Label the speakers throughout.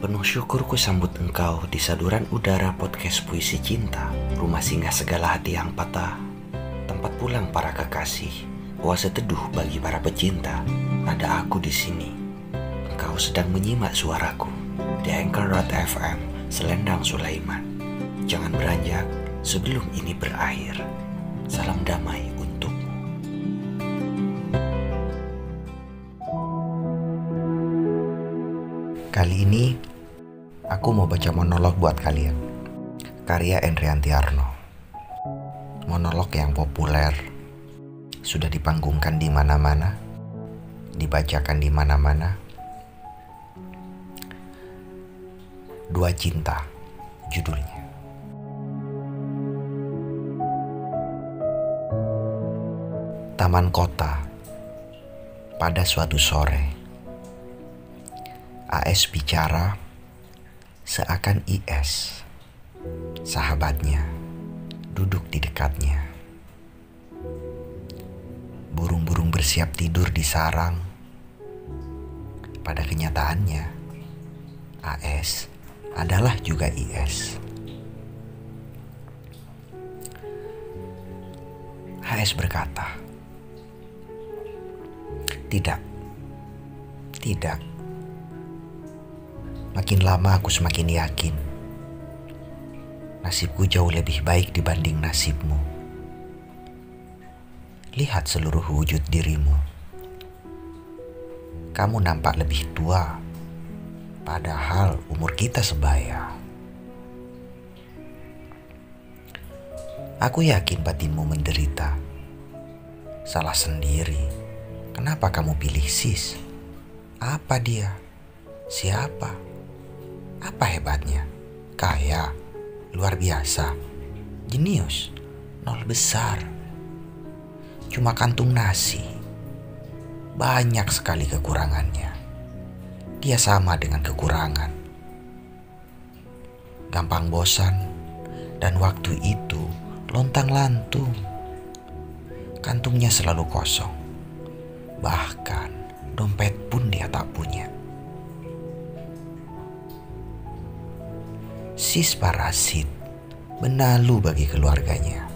Speaker 1: Penuh syukur ku sambut engkau di saluran udara podcast Puisi Cinta, rumah singgah segala hati yang patah, tempat pulang para kekasih, oase teduh bagi para pecinta. Ada aku di sini. Engkau sedang menyimak suaraku di Anchor.fm Selendang Sulaiman. Jangan beranjak sebelum ini berakhir. Salam damai untukmu. Kali ini aku mau baca monolog buat kalian, karya Endrianti Arno. Monolog yang populer, sudah dipanggungkan di mana-mana, dibacakan di mana-mana. Dua Cinta judulnya. Taman kota. Pada suatu sore, AS bicara seakan IS, sahabatnya, duduk di dekatnya. Burung-burung bersiap tidur di sarang. Pada kenyataannya, AS adalah juga IS. HS berkata, Tidak. Makin lama aku semakin yakin nasibku jauh lebih baik dibanding nasibmu. Lihat seluruh wujud dirimu. Kamu nampak lebih tua, padahal umur kita sebaya. Aku yakin batinmu menderita. Salah sendiri. Kenapa kamu pilih sis? Apa dia? Siapa? Apa hebatnya? Kaya, luar biasa, jenius, nol besar. Cuma kantung nasi. Banyak sekali kekurangannya. Dia sama dengan kekurangan. Gampang bosan, dan waktu itu lontang-lantung. Kantungnya selalu kosong. Bahkan dompet pun dia tak punya. Sis parasit, benalu bagi keluarganya.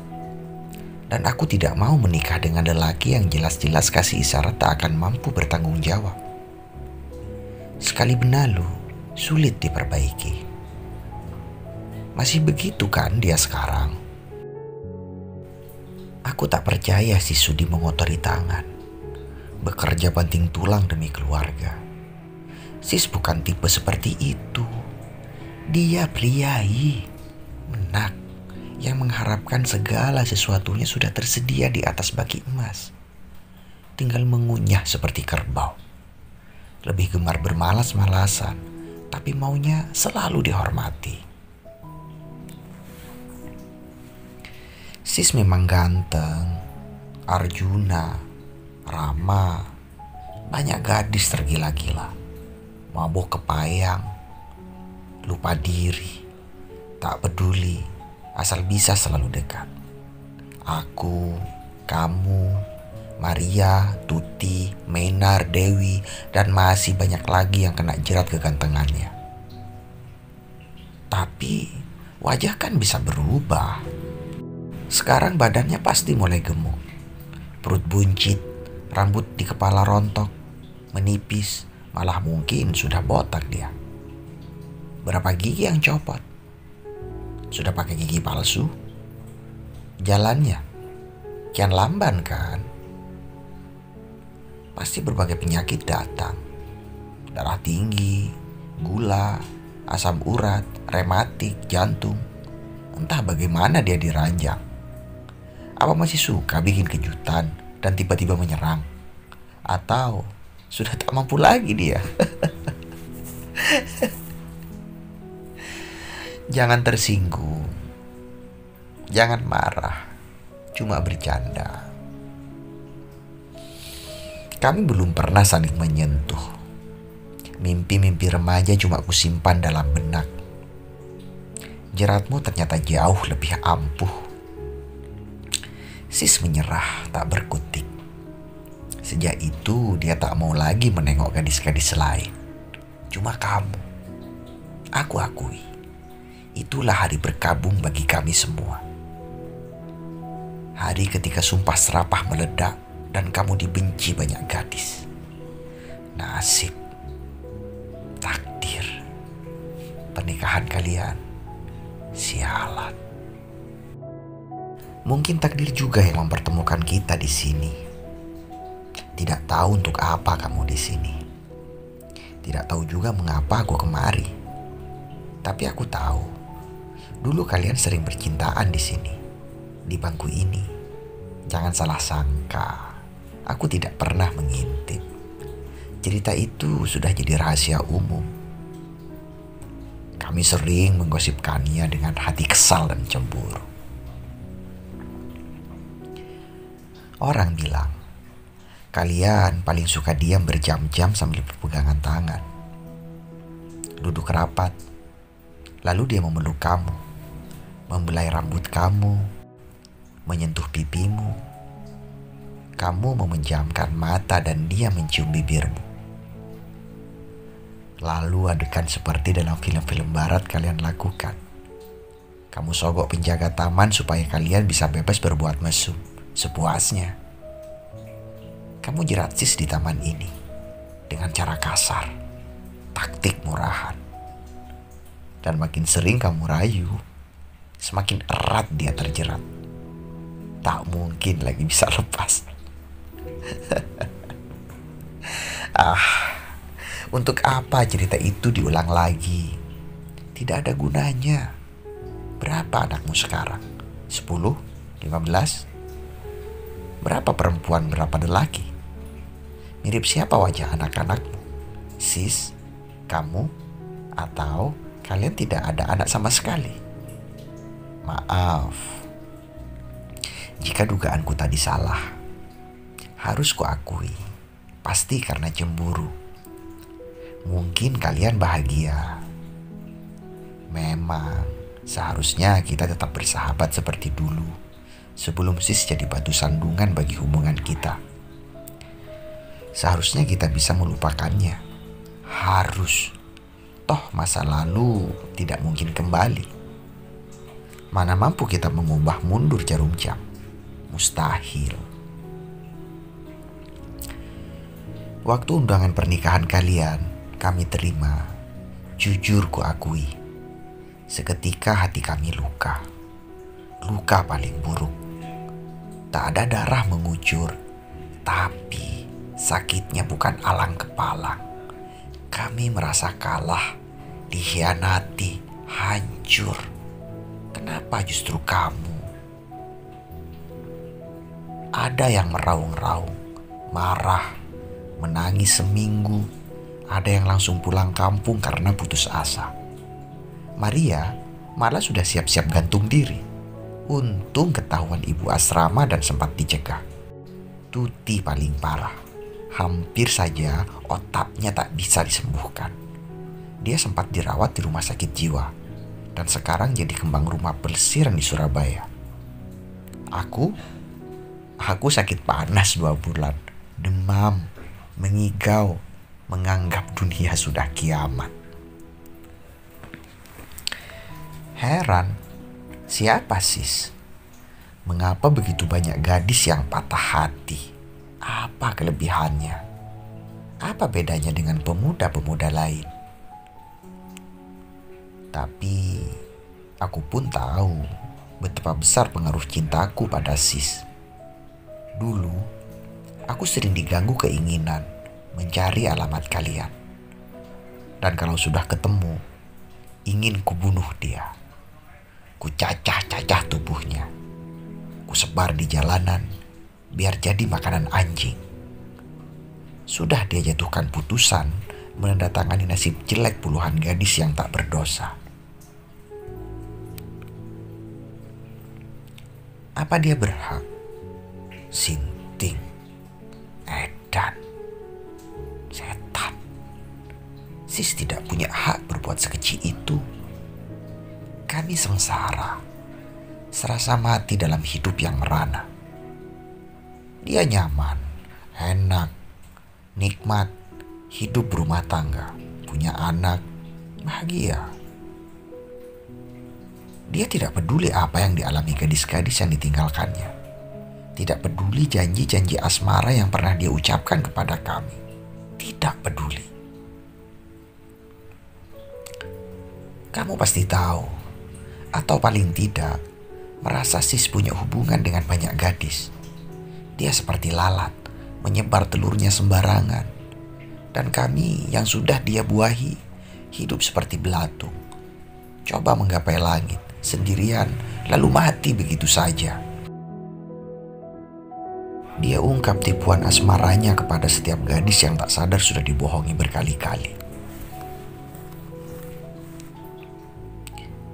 Speaker 1: Dan aku tidak mau menikah dengan lelaki yang jelas-jelas kasih isyarat tak akan mampu bertanggung jawab. Sekali benalu, sulit diperbaiki. Masih begitu kan dia sekarang? Aku tak percaya si Sudi mengotori tangan, bekerja banting tulang demi keluarga. Sis bukan tipe seperti itu. Dia priai, menak, yang mengharapkan segala sesuatunya sudah tersedia di atas baki emas. Tinggal mengunyah seperti kerbau. Lebih gemar bermalas-malasan, tapi maunya selalu dihormati. Sis memang ganteng, Arjuna, Rama, banyak gadis tergila-gila, mabuk kepayang, lupa diri, tak peduli, asal bisa selalu dekat. Aku, kamu, Maria, Tuti, Menar, Dewi, dan masih banyak lagi yang kena jerat kegantengannya. Tapi wajah kan bisa berubah. Sekarang badannya pasti mulai gemuk, perut buncit, rambut di kepala rontok, menipis, malah mungkin sudah botak dia. Berapa gigi yang copot? Sudah pakai gigi palsu? Jalannya kian lamban kan? Pasti berbagai penyakit datang. Darah tinggi, gula, asam urat, rematik, jantung. Entah bagaimana dia diranjang. Apa masih suka bikin kejutan dan tiba-tiba menyerang? Atau sudah tak mampu lagi dia? Jangan tersinggung. Jangan marah. Cuma bercanda. Kami belum pernah saling menyentuh. Mimpi-mimpi remaja cuma kusimpan dalam benak. Jeratmu ternyata jauh lebih ampuh. Sis menyerah, tak berkutik. Sejak itu dia tak mau lagi menengok gadis-gadis lain. Cuma kamu. Aku akui, itulah hari berkabung bagi kami semua. Hari ketika sumpah serapah meledak dan kamu dibenci banyak gadis. Nasib, takdir, pernikahan kalian, sialan. Mungkin takdir juga yang mempertemukan kita di sini. Tidak tahu untuk apa kamu di sini. Tidak tahu juga mengapa aku kemari. Tapi aku tahu, dulu kalian sering bercintaan di sini, di bangku ini. Jangan salah sangka, aku tidak pernah mengintip. Cerita itu sudah jadi rahasia umum. Kami sering menggosipkannya dengan hati kesal dan cemburu. Orang bilang, kalian paling suka diam berjam-jam sambil berpegangan tangan. Duduk rapat, lalu dia memeluk kamu, membelai rambut kamu, menyentuh pipimu. Kamu memejamkan mata dan dia mencium bibirmu. Lalu adegan seperti dalam film-film barat kalian lakukan. Kamu sogok penjaga taman supaya kalian bisa bebas berbuat mesum sepuasnya. Kamu jerat sis di taman ini dengan cara kasar, taktik murahan. Dan makin sering kamu rayu, semakin erat dia terjerat. Tak mungkin lagi bisa lepas. Untuk apa cerita itu diulang lagi? Tidak ada gunanya. Berapa anakmu sekarang? 10? 15? Berapa perempuan, berapa lelaki? Mirip siapa wajah anak-anakmu? Sis, kamu, atau kalian tidak ada anak sama sekali? Maaf, jika dugaanku tadi salah. Harus kuakui, pasti karena cemburu. Mungkin kalian bahagia. Memang seharusnya kita tetap bersahabat seperti dulu, sebelum sis jadi batu sandungan bagi hubungan kita. Seharusnya kita bisa melupakannya. Harus. Toh masa lalu tidak mungkin kembali. Mana mampu kita mengubah mundur jarum jam. Mustahil. Waktu undangan pernikahan kalian kami terima. Jujur kuakui, seketika hati kami luka. Luka paling buruk. Tak ada darah mengucur, tapi sakitnya bukan alang kepalang. Kami merasa kalah, dikhianati, hancur. Kenapa justru kamu? Ada yang meraung-raung, marah, menangis seminggu. Ada yang langsung pulang kampung karena putus asa. Maria malah sudah siap-siap gantung diri. Untung ketahuan ibu asrama dan sempat dicegah. Tuti paling parah. Hampir saja otaknya tak bisa disembuhkan. Dia sempat dirawat di rumah sakit jiwa. Dan sekarang jadi kembang rumah pelesiran di Surabaya. Aku sakit panas 2 bulan. Demam, mengigau, menganggap dunia sudah kiamat. Heran, siapa sis? Mengapa begitu banyak gadis yang patah hati? Apa kelebihannya? Apa bedanya dengan pemuda-pemuda lain? Tapi aku pun tahu betapa besar pengaruh cintaku pada sis. Dulu, aku sering diganggu keinginan mencari alamat kalian. Dan kalau sudah ketemu, ingin kubunuh dia. Ku cacah-cacah tubuhnya. Ku sebar di jalanan, biar jadi makanan anjing. Sudah dia jatuhkan putusan, menandatangani nasib jelek puluhan gadis yang tak berdosa. Apa dia berhak? Sinting, edan, setan. Sis tidak punya hak berbuat sekecil itu. Kami sengsara, serasa mati dalam hidup yang merana. Dia nyaman, enak, nikmat, hidup berumah tangga, punya anak, bahagia. Dia tidak peduli apa yang dialami gadis-gadis yang ditinggalkannya. Tidak peduli janji-janji asmara yang pernah dia ucapkan kepada kami. Tidak peduli. Kamu pasti tahu, atau paling tidak, merasa Sis punya hubungan dengan banyak gadis. Dia seperti lalat, menyebar telurnya sembarangan. Dan kami yang sudah dia buahi, hidup seperti belatung. Coba menggapai langit sendirian, lalu mati begitu saja. Dia ungkap tipuan asmaranya kepada setiap gadis yang tak sadar sudah dibohongi berkali-kali.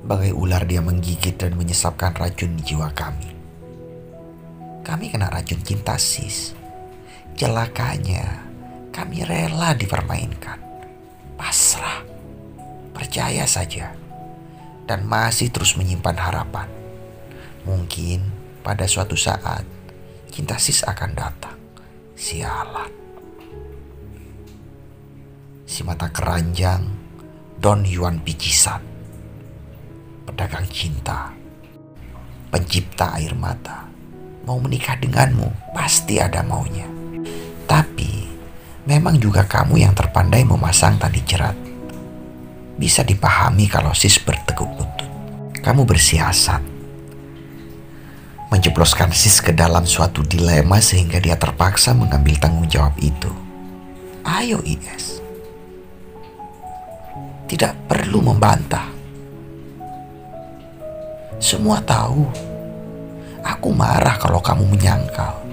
Speaker 1: Bagai ular dia menggigit dan menyesapkan racun di jiwa kami. Kami kena racun cinta Sis. Celakanya, kami rela dipermainkan. Pasrah. Percaya saja. Dan masih terus menyimpan harapan. Mungkin pada suatu saat cinta Sis akan datang. Sialan. Si mata keranjang Don Juan Picisan, pedagang cinta, pencipta air mata, mau menikah denganmu pasti ada maunya. Tapi memang juga kamu yang terpandai memasang tali jerat. Bisa dipahami kalau Sis berteguk lutut. Kamu bersiasat menjebloskan Sis ke dalam suatu dilema sehingga dia terpaksa mengambil tanggung jawab itu. Ayo IS. Tidak perlu membantah. Semua tahu. Aku marah kalau kamu menyangkal.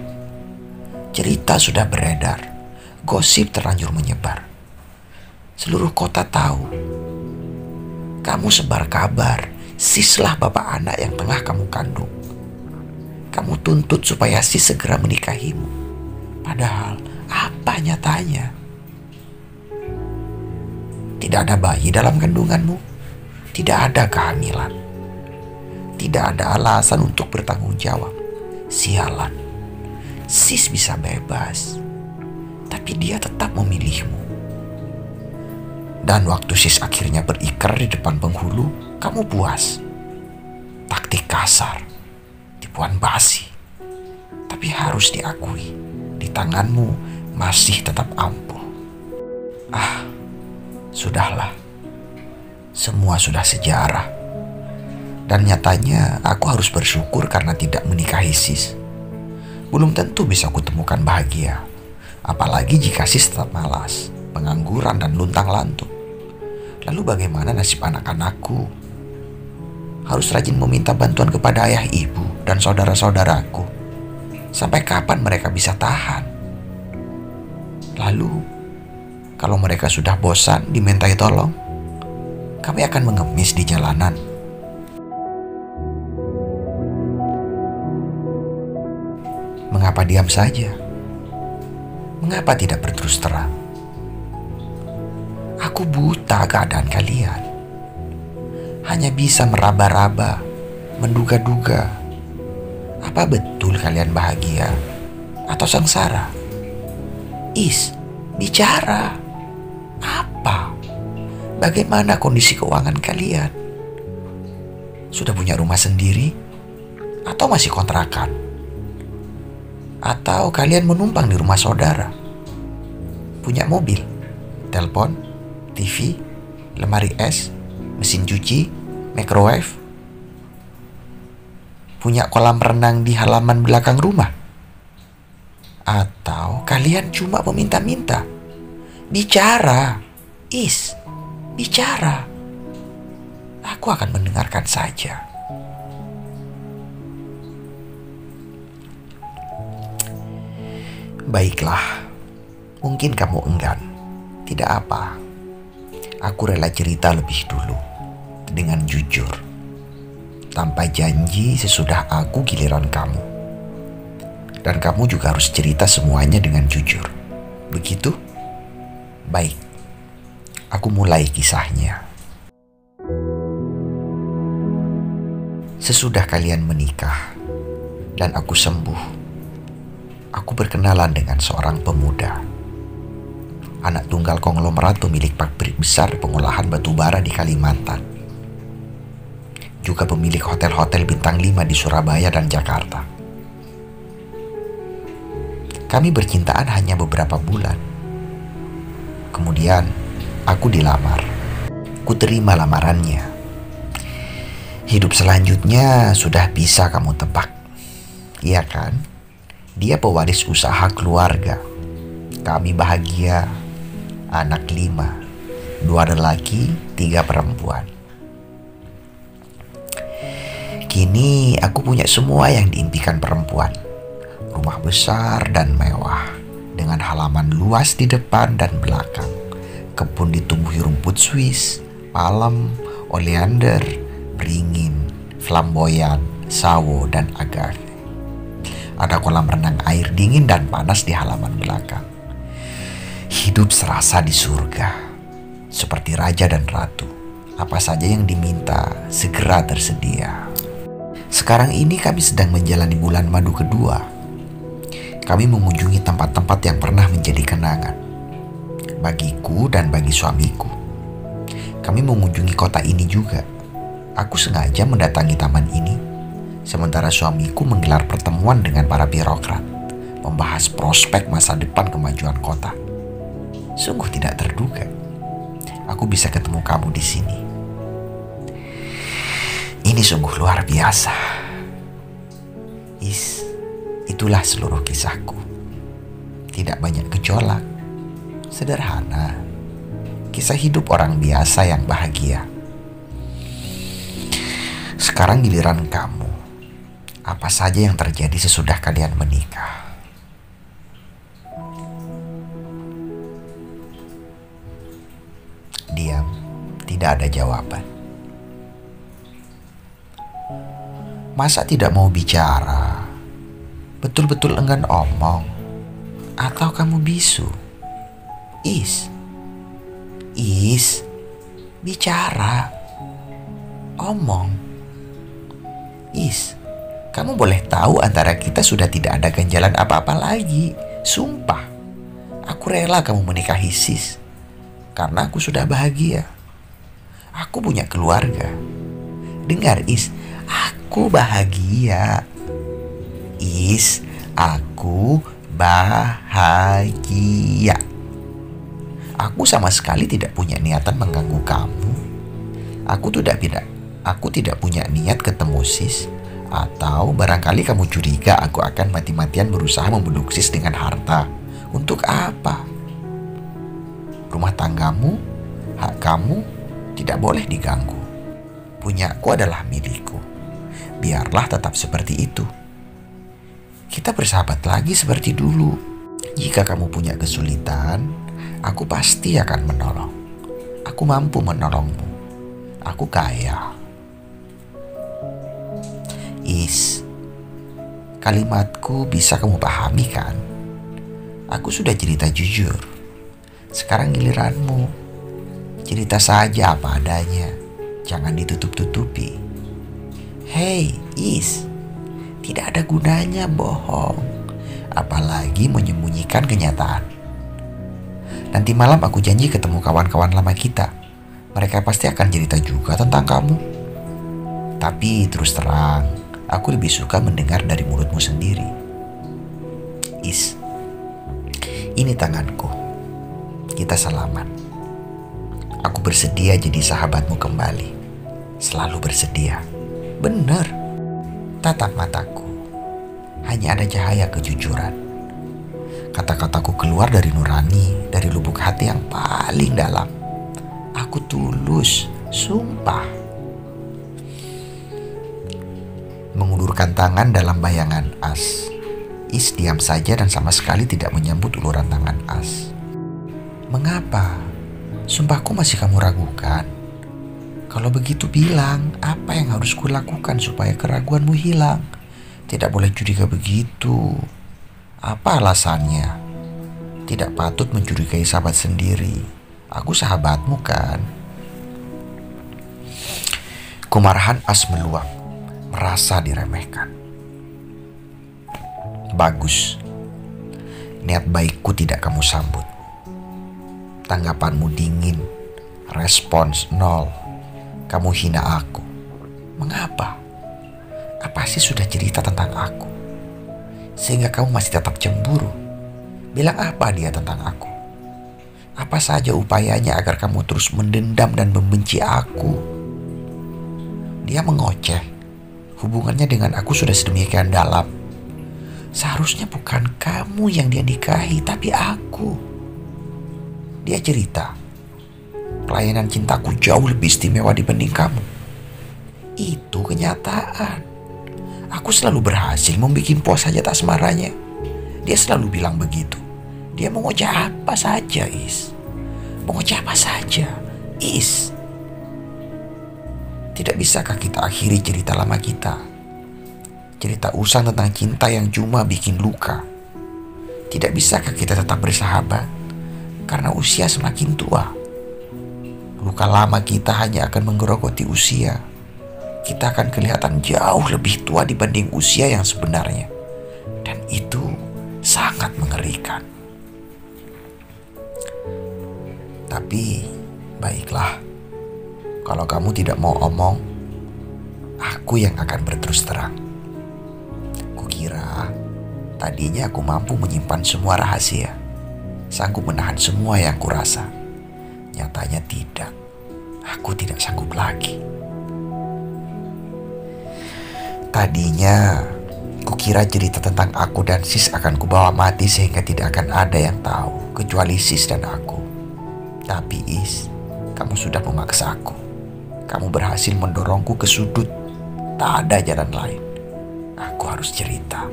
Speaker 1: Cerita sudah beredar. Gosip terlanjur menyebar. Seluruh kota tahu. Kamu sebar kabar, Sislah bapak anak yang tengah kamu kandung. Kamu tuntut supaya Sis segera menikahimu. Padahal apa nyatanya? Tidak ada bayi dalam kandunganmu. Tidak ada kehamilan. Tidak ada alasan untuk bertanggung jawab. Sialan. Sis bisa bebas. Tapi dia tetap memilihmu. Dan waktu Sis akhirnya berikrar di depan penghulu, kamu puas. Taktik kasar, tipuan basi. Tapi harus diakui, di tanganmu masih tetap ampuh. Sudahlah. Semua sudah sejarah. Dan nyatanya aku harus bersyukur karena tidak menikahi Sis. Belum tentu bisa kutemukan bahagia. Apalagi jika Sis tetap malas, pengangguran dan luntang-lantung. Lalu bagaimana nasib anak-anakku? Harus rajin meminta bantuan kepada ayah ibu dan saudara-saudaraku. Sampai kapan mereka bisa tahan? Lalu, kalau mereka sudah bosan dimintai tolong, kami akan mengemis di jalanan. Mengapa diam saja? Mengapa tidak berterus terang? Aku buta keadaan kalian. Hanya bisa meraba-raba, menduga-duga. Apa betul kalian bahagia atau sengsara? Is, bicara. Apa? Bagaimana kondisi keuangan kalian? Sudah punya rumah sendiri? Atau masih kontrakan? Atau kalian menumpang di rumah saudara? Punya mobil, telepon, TV, lemari es, mesin cuci, microwave? Punya kolam renang di halaman belakang rumah? Atau kalian cuma meminta-minta? Bicara, Is, bicara. Aku akan mendengarkan saja. Baiklah, mungkin kamu enggan. Tidak apa. Aku rela cerita lebih dulu, dengan jujur. Tanpa janji sesudah aku giliran kamu. Dan kamu juga harus cerita semuanya dengan jujur. Begitu? Baik, aku mulai kisahnya. Sesudah kalian menikah dan aku sembuh, aku berkenalan dengan seorang pemuda. Anak tunggal konglomerat pemilik pabrik besar pengolahan batu bara di Kalimantan. juga pemilik hotel-hotel bintang 5 di Surabaya dan Jakarta. Kami bercintaan hanya beberapa bulan. Kemudian aku dilamar. Kuterima lamarannya. Hidup selanjutnya sudah bisa kamu tebak. Iya kan? Dia pewaris usaha keluarga. Kami bahagia. Anak 5, 2 lelaki, 3 perempuan. Kini aku punya semua yang diimpikan perempuan. Rumah besar dan mewah, dengan halaman luas di depan dan belakang. Kebun ditumbuhi rumput Swiss, palem, oleander, beringin, flamboyan, sawo, dan agave. Ada kolam renang air dingin dan panas di halaman belakang. Hidup serasa di surga, seperti raja dan ratu. Apa saja yang diminta segera tersedia. Sekarang ini kami sedang menjalani bulan madu kedua. Kami mengunjungi tempat-tempat yang pernah menjadi kenangan bagiku dan bagi suamiku. Kami mengunjungi kota ini juga. Aku sengaja mendatangi taman ini, sementara suamiku menggelar pertemuan dengan para birokrat, membahas prospek masa depan kemajuan kota. Sungguh tidak terduga, aku bisa ketemu kamu di sini. Ini sungguh luar biasa. Itulah seluruh kisahku. Tidak banyak gejolak, sederhana. Kisah hidup orang biasa yang bahagia. Sekarang giliran kamu. Apa saja yang terjadi sesudah kalian menikah? Diam, tidak ada jawaban. Masa tidak mau bicara? Betul-betul enggan omong? Atau kamu bisu? Is, bicara. Omong. Kamu boleh tahu antara kita sudah tidak ada ganjalan apa-apa lagi. Sumpah, aku rela kamu menikahi Sis, karena aku sudah bahagia. Aku punya keluarga. Dengar aku bahagia. Aku bahagia. Aku sama sekali tidak punya niatan mengganggu kamu. Aku tidak punya niat ketemu Sis. Atau barangkali kamu curiga aku akan mati-matian berusaha membeluk Sis dengan harta. Untuk apa? Rumah tanggamu, hak kamu tidak boleh diganggu. Punyaku adalah milikku. Biarlah tetap seperti itu. Kita bersahabat lagi seperti dulu. Jika kamu punya kesulitan, aku pasti akan menolong. Aku mampu menolongmu. Aku kaya. Kalimatku bisa kamu pahami kan? Aku sudah cerita jujur. Sekarang giliranmu. Cerita saja apa adanya. Jangan ditutup-tutupi. Hei, tidak ada gunanya bohong, apalagi menyembunyikan kenyataan. Nanti malam aku janji ketemu kawan-kawan lama kita. Mereka pasti akan cerita juga tentang kamu. Tapi terus terang, aku lebih suka mendengar dari mulutmu sendiri. Ini tanganku. Kita salaman. Aku bersedia jadi sahabatmu kembali. Selalu bersedia. Benar. Tatap mataku. Hanya ada cahaya kejujuran. Kata-kataku keluar dari nurani, dari lubuk hati yang paling dalam. Aku tulus, sumpah. Mengulurkan tangan dalam bayangan As. Diam saja dan sama sekali tidak menyambut uluran tangan As. Mengapa? Sumpahku masih kamu ragukan? Kalau begitu bilang, apa yang harus kulakukan supaya keraguanmu hilang? Tidak boleh curiga begitu. Apa alasannya? Tidak patut mencurigai sahabat sendiri. Aku sahabatmu kan? Kemarahan As meluap, merasa diremehkan. Bagus. Niat baikku tidak kamu sambut. Tanggapanmu dingin, respons nol. Kamu hina aku. Mengapa? Apa sih sudah cerita tentang aku sehingga kamu masih tetap cemburu? Bilang apa dia tentang aku? Apa saja upayanya agar kamu terus mendendam dan membenci aku? Dia mengoceh. Hubungannya dengan aku sudah sedemikian dalam. Seharusnya bukan kamu yang dia nikahi, tapi aku. Dia cerita, pelayanan cintaku jauh lebih istimewa dibanding kamu. Itu kenyataan. Aku selalu berhasil membuat puas hajat asmaranya. Dia selalu bilang begitu. Dia mengoceh apa saja, Is. Mengoceh apa saja, Is. Tidak bisakah kita akhiri cerita lama kita? Cerita usang tentang cinta yang cuma bikin luka. Tidak bisakah kita tetap bersahabat? Karena usia semakin tua. Luka lama kita hanya akan menggerogoti usia. Kita akan kelihatan jauh lebih tua dibanding usia yang sebenarnya. Dan itu sangat mengerikan. Tapi baiklah, kalau kamu tidak mau omong, aku yang akan berterus terang. Kukira tadinya aku mampu menyimpan semua rahasia, sanggup menahan semua yang kurasa. Nyatanya tidak, aku tidak sanggup lagi. Tadinya kukira cerita tentang aku dan Sis akan kubawa mati sehingga tidak akan ada yang tahu kecuali Sis dan aku. Tapi Is, kamu sudah memaksa aku. Kamu berhasil mendorongku ke sudut. Tak ada jalan lain. Aku harus cerita.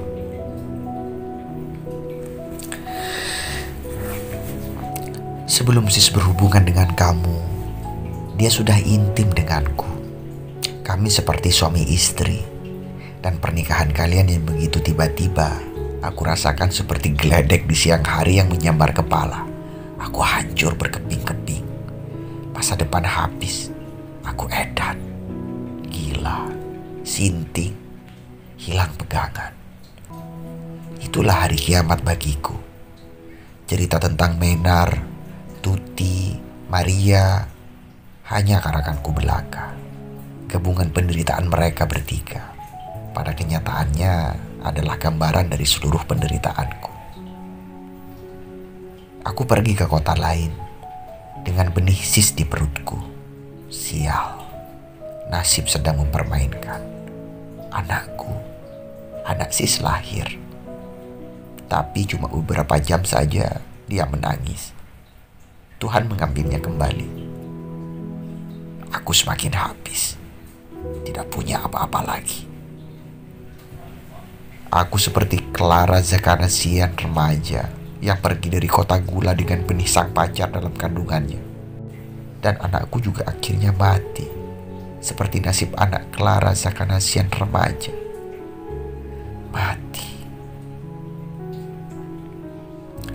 Speaker 1: Sebelum Sis berhubungan dengan kamu, dia sudah intim denganku. Kami seperti suami istri. Dan pernikahan kalian yang begitu tiba-tiba, aku rasakan seperti geledek di siang hari yang menyambar kepala. Aku hancur berkeping-keping. Masa depan habis. Aku edan. Gila. Sinting. Hilang pegangan. Itulah hari kiamat bagiku. Cerita tentang Menar, Tuti, Maria hanya karanganku belaka. Gabungan penderitaan mereka bertiga. Pada kenyataannya adalah gambaran dari seluruh penderitaanku. Aku pergi ke kota lain dengan benih Sis di perutku. Sial, nasib sedang mempermainkan. Anakku, anak Sis lahir. Tapi cuma beberapa jam saja dia menangis. Tuhan mengambilnya kembali. Aku semakin habis. Tidak punya apa-apa lagi. Aku seperti Clara Zakanassian remaja yang pergi dari kota gula dengan benih sang pacar dalam kandungannya. Dan anakku juga akhirnya mati, seperti nasib anak Clara Zakanassian remaja. Mati.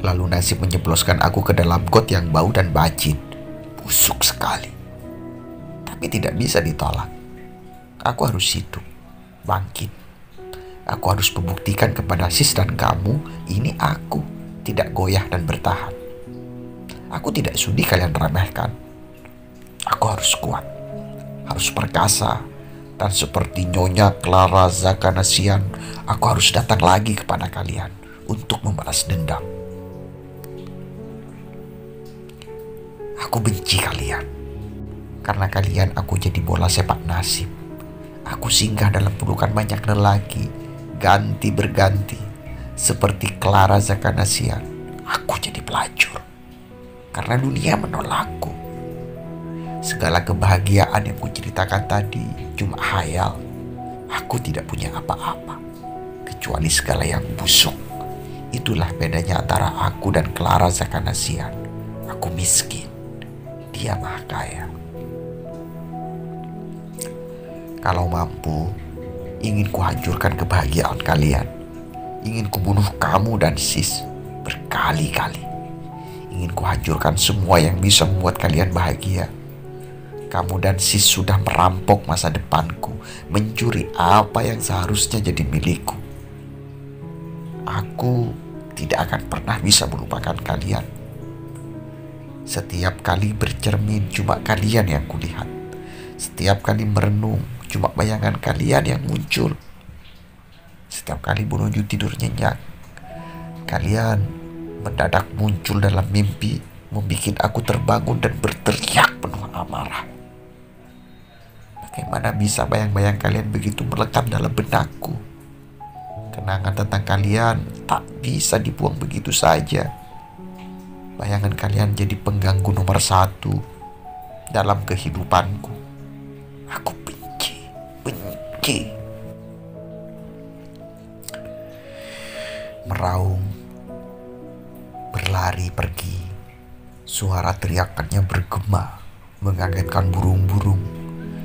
Speaker 1: Lalu nasib menjebloskan aku ke dalam got yang bau dan bacin. Busuk sekali. Tapi tidak bisa ditolak. Aku harus hidup, bangkit. Aku harus membuktikan kepada Sis dan kamu, ini aku, tidak goyah dan bertahan. Aku tidak sudi kalian remehkan. Aku harus kuat, harus perkasa, dan seperti Nyonya Clara Zakanassian, aku harus datang lagi kepada kalian untuk membalas dendam. Aku benci kalian. Karena kalian aku jadi bola sepak nasib. Aku singgah dalam pelukan banyak lelaki, ganti berganti, seperti Clara Zakanassian. Aku jadi pelacur karena dunia menolakku. Segala kebahagiaan yang kuceritakan tadi cuma hayal. Aku tidak punya apa-apa kecuali segala yang busuk. Itulah bedanya antara aku dan Clara Zakanassian. Aku miskin, dia maha kaya. Kalau mampu, ingin kuhancurkan kebahagiaan kalian. Ingin kubunuh kamu dan Sis berkali-kali. Ingin kuhancurkan semua yang bisa membuat kalian bahagia. Kamu dan Sis sudah merampok masa depanku, mencuri apa yang seharusnya jadi milikku. Aku tidak akan pernah bisa melupakan kalian. Setiap kali bercermin cuma kalian yang kulihat. Setiap kali merenung cuma bayangan kalian yang muncul. Setiap kali menuju tidur nyenyak, kalian mendadak muncul dalam mimpi, membuat aku terbangun dan berteriak penuh amarah. Bagaimana bisa bayang-bayang kalian begitu melekat dalam benakku? Kenangan tentang kalian tak bisa dibuang begitu saja. Bayangan kalian jadi pengganggu nomor 1 dalam kehidupanku. Aku benci. Meraung, berlari pergi. Suara teriakannya bergema, mengagetkan burung-burung.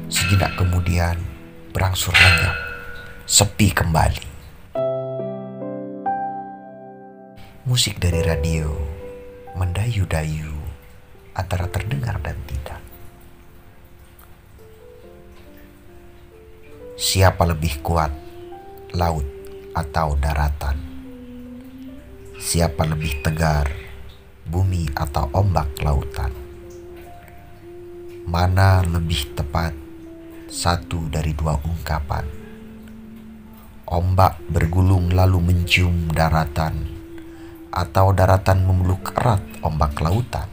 Speaker 1: Sejenak kemudian berangsur lenyap, sepi kembali. Musik dari radio mendayu-dayu antara terdengar dan tidak. Siapa lebih kuat, laut atau daratan? Siapa lebih tegar, bumi atau ombak lautan? Mana lebih tepat satu dari 2 ungkapan? Ombak bergulung lalu mencium daratan, atau daratan memeluk erat ombak lautan?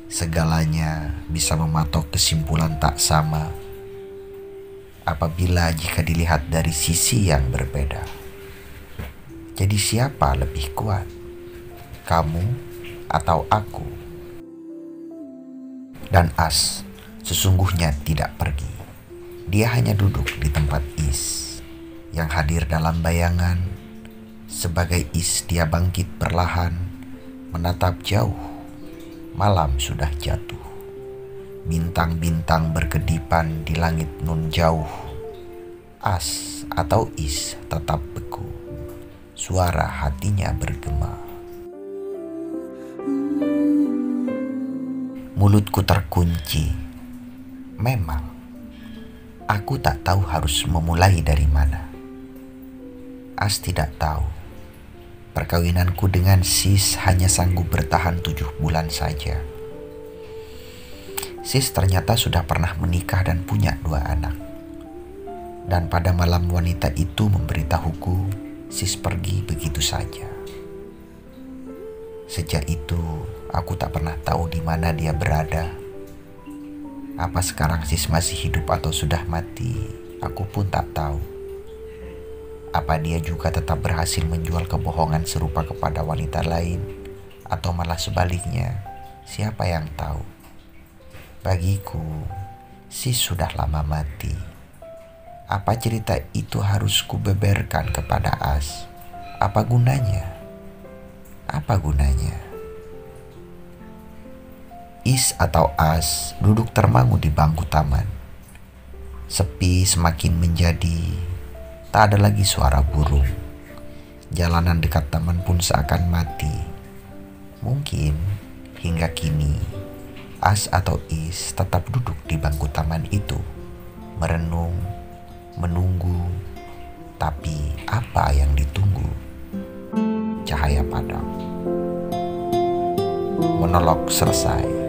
Speaker 1: Segalanya bisa mematok kesimpulan tak sama apabila jika dilihat dari sisi yang berbeda. Jadi siapa lebih kuat? Kamu atau aku? Dan As sesungguhnya tidak pergi. Dia hanya duduk di tempat Is yang hadir dalam bayangan. Sebagai Is dia bangkit perlahan, menatap jauh. Malam sudah jatuh. Bintang-bintang berkedipan di langit nun jauh. As atau Is tetap beku. Suara hatinya bergema. Mulutku terkunci. Memang, aku tak tahu harus memulai dari mana. As tidak tahu. Perkawinanku dengan Sis hanya sanggup bertahan 7 bulan saja. Sis ternyata sudah pernah menikah dan punya 2 anak. Dan pada malam wanita itu memberitahuku, Sis pergi begitu saja. Sejak itu, aku tak pernah tahu di mana dia berada. Apa sekarang Sis masih hidup atau sudah mati, aku pun tak tahu. Apa dia juga tetap berhasil menjual kebohongan serupa kepada wanita lain, atau malah sebaliknya, siapa yang tahu. Bagiku, Sis sudah lama mati. Apa cerita itu harus kubeberkan kepada As? Apa gunanya? Apa gunanya? Is atau As duduk termangu di bangku taman. Sepi semakin menjadi. Tak ada lagi suara burung. Jalanan dekat taman pun seakan mati. Mungkin hingga kini As atau Is tetap duduk di bangku taman itu, merenung, menunggu. Tapi apa yang ditunggu? Cahaya padam. Monolog selesai.